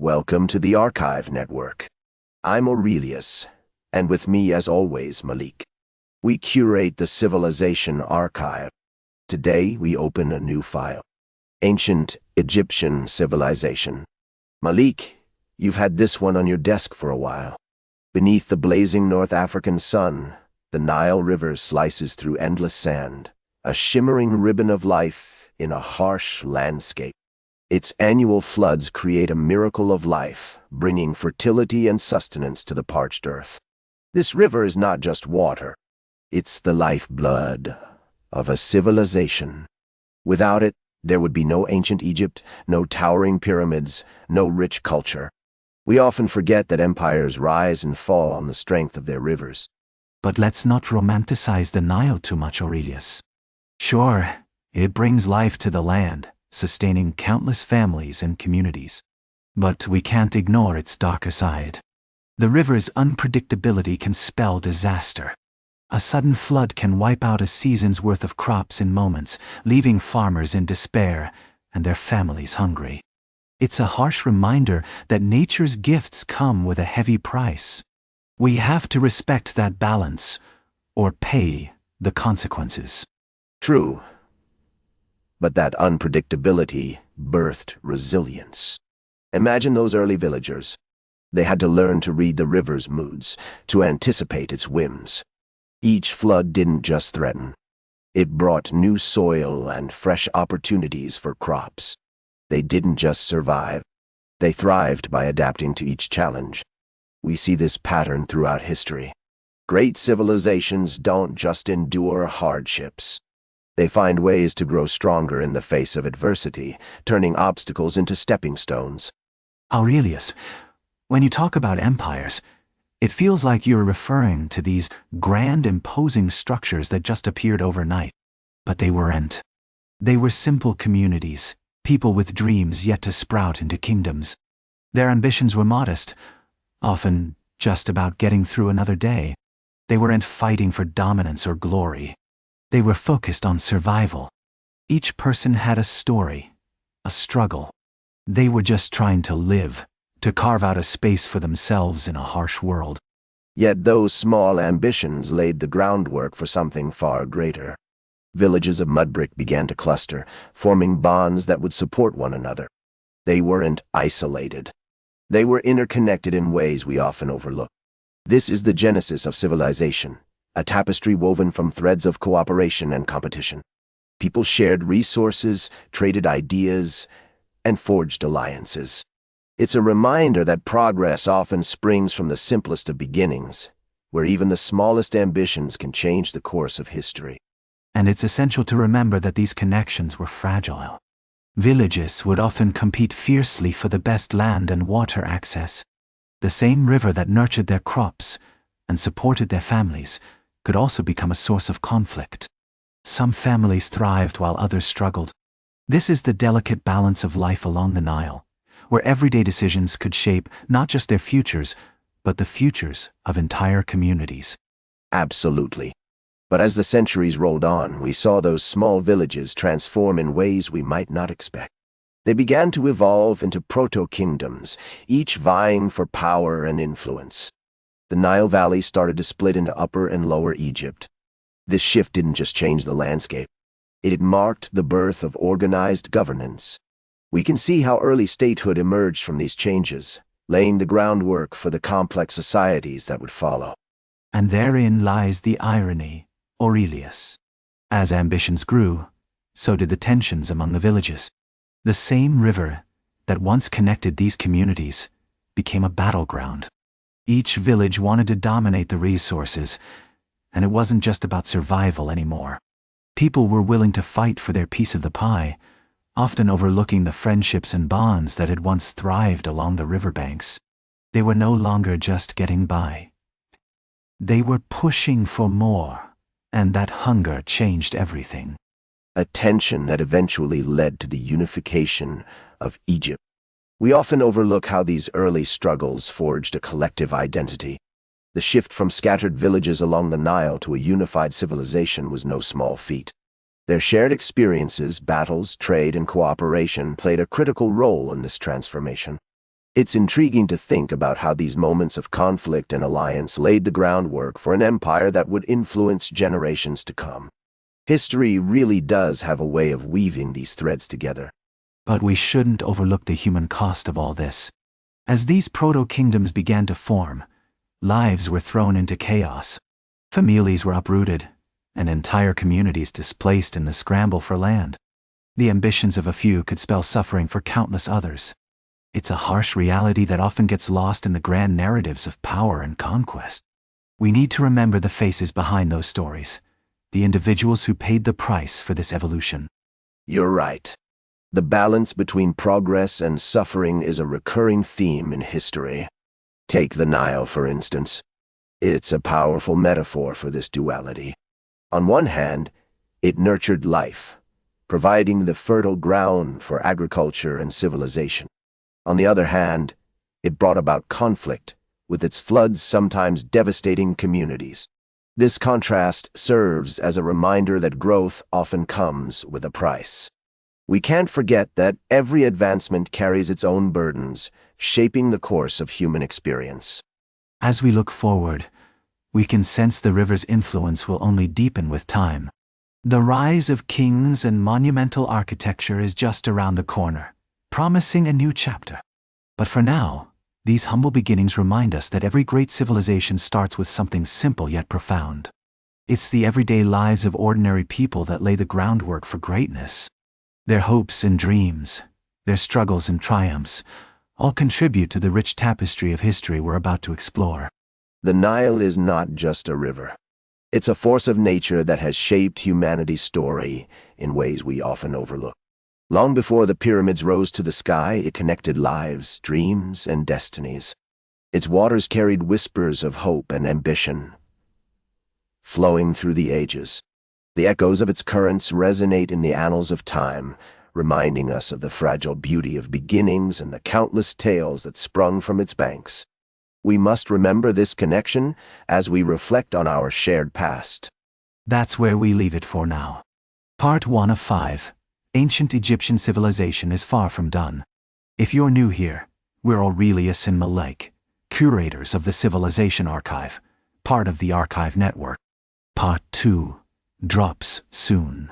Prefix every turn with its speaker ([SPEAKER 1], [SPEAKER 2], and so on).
[SPEAKER 1] Welcome to the Archive Network. I'm Aurelius, and with me, as always, Malik. We curate the Civilization Archive. Today, we open a new file. Ancient Egyptian Civilization. Malik, you've had this one on your desk for a while. Beneath the blazing North African sun, the Nile River slices through endless sand, a shimmering ribbon of life in a harsh landscape. Its annual floods create a miracle of life, bringing fertility and sustenance to the parched earth. This river is not just water. It's the lifeblood of a civilization. Without it, there would be no ancient Egypt, no towering pyramids, no rich culture. We often forget that empires rise and fall on the strength of their rivers.
[SPEAKER 2] But let's not romanticize the Nile too much, Aurelius. Sure, it brings life to the land, sustaining countless families and communities. But we can't ignore its darker side. The river's unpredictability can spell disaster. A sudden flood can wipe out a season's worth of crops in moments, leaving farmers in despair and their families hungry. It's a harsh reminder that nature's gifts come with a heavy price. We have to respect that balance, or pay the consequences.
[SPEAKER 1] True. But that unpredictability birthed resilience. Imagine those early villagers. They had to learn to read the river's moods, to anticipate its whims. Each flood didn't just threaten. It brought new soil and fresh opportunities for crops. They didn't just survive. They thrived by adapting to each challenge. We see this pattern throughout history. Great civilizations don't just endure hardships. They find ways to grow stronger in the face of adversity, turning obstacles into stepping stones.
[SPEAKER 2] Aurelius, when you talk about empires, it feels like you're referring to these grand, imposing structures that just appeared overnight. But they weren't. They were simple communities, people with dreams yet to sprout into kingdoms. Their ambitions were modest, often just about getting through another day. They weren't fighting for dominance or glory. They were focused on survival. Each person had a story, a struggle. They were just trying to live, to carve out a space for themselves in a harsh world.
[SPEAKER 1] Yet those small ambitions laid the groundwork for something far greater. Villages of mud brick began to cluster, forming bonds that would support one another. They weren't isolated. They were interconnected in ways we often overlook. This is the genesis of civilization, a tapestry woven from threads of cooperation and competition. People shared resources, traded ideas, and forged alliances. It's a reminder that progress often springs from the simplest of beginnings, where even the smallest ambitions can change the course of history.
[SPEAKER 2] And it's essential to remember that these connections were fragile. Villages would often compete fiercely for the best land and water access. The same river that nurtured their crops and supported their families could also become a source of conflict. Some families thrived while others struggled. This is the delicate balance of life along the Nile, where everyday decisions could shape not just their futures, but the futures of entire communities.
[SPEAKER 1] Absolutely. But as the centuries rolled on, we saw those small villages transform in ways we might not expect. They began to evolve into proto-kingdoms, each vying for power and influence. The Nile Valley started to split into Upper and Lower Egypt. This shift didn't just change the landscape. It marked the birth of organized governance. We can see how early statehood emerged from these changes, laying the groundwork for the complex societies that would follow.
[SPEAKER 2] And therein lies the irony, Aurelius. As ambitions grew, so did the tensions among the villages. The same river that once connected these communities became a battleground. Each village wanted to dominate the resources, and it wasn't just about survival anymore. People were willing to fight for their piece of the pie, often overlooking the friendships and bonds that had once thrived along the riverbanks. They were no longer just getting by. They were pushing for more, and that hunger changed everything.
[SPEAKER 1] A tension that eventually led to the unification of Egypt. We often overlook how these early struggles forged a collective identity. The shift from scattered villages along the Nile to a unified civilization was no small feat. Their shared experiences, battles, trade, and cooperation played a critical role in this transformation. It's intriguing to think about how these moments of conflict and alliance laid the groundwork for an empire that would influence generations to come. History really does have a way of weaving these threads together.
[SPEAKER 2] But we shouldn't overlook the human cost of all this. As these proto-kingdoms began to form, lives were thrown into chaos. Families were uprooted, and entire communities displaced in the scramble for land. The ambitions of a few could spell suffering for countless others. It's a harsh reality that often gets lost in the grand narratives of power and conquest. We need to remember the faces behind those stories, the individuals who paid the price for this evolution.
[SPEAKER 1] You're right. The balance between progress and suffering is a recurring theme in history. Take the Nile, for instance. It's a powerful metaphor for this duality. On one hand, it nurtured life, providing the fertile ground for agriculture and civilization. On the other hand, it brought about conflict, with its floods sometimes devastating communities. This contrast serves as a reminder that growth often comes with a price. We can't forget that every advancement carries its own burdens, shaping the course of human experience.
[SPEAKER 2] As we look forward, we can sense the river's influence will only deepen with time. The rise of kings and monumental architecture is just around the corner, promising a new chapter. But for now, these humble beginnings remind us that every great civilization starts with something simple yet profound. It's the everyday lives of ordinary people that lay the groundwork for greatness. Their hopes and dreams, their struggles and triumphs, all contribute to the rich tapestry of history we're about to explore.
[SPEAKER 1] The Nile is not just a river. It's a force of nature that has shaped humanity's story in ways we often overlook. Long before the pyramids rose to the sky, it connected lives, dreams, and destinies. Its waters carried whispers of hope and ambition, flowing through the ages. The echoes of its currents resonate in the annals of time, reminding us of the fragile beauty of beginnings and the countless tales that sprung from its banks. We must remember this connection as we reflect on our shared past.
[SPEAKER 2] That's where we leave it for now. Part 1 of 5. Ancient Egyptian civilization is far from done. If you're new here, we're Aurelius and Malik, curators of the Civilization Archive, part of the Archive Network. Part 2 drops soon.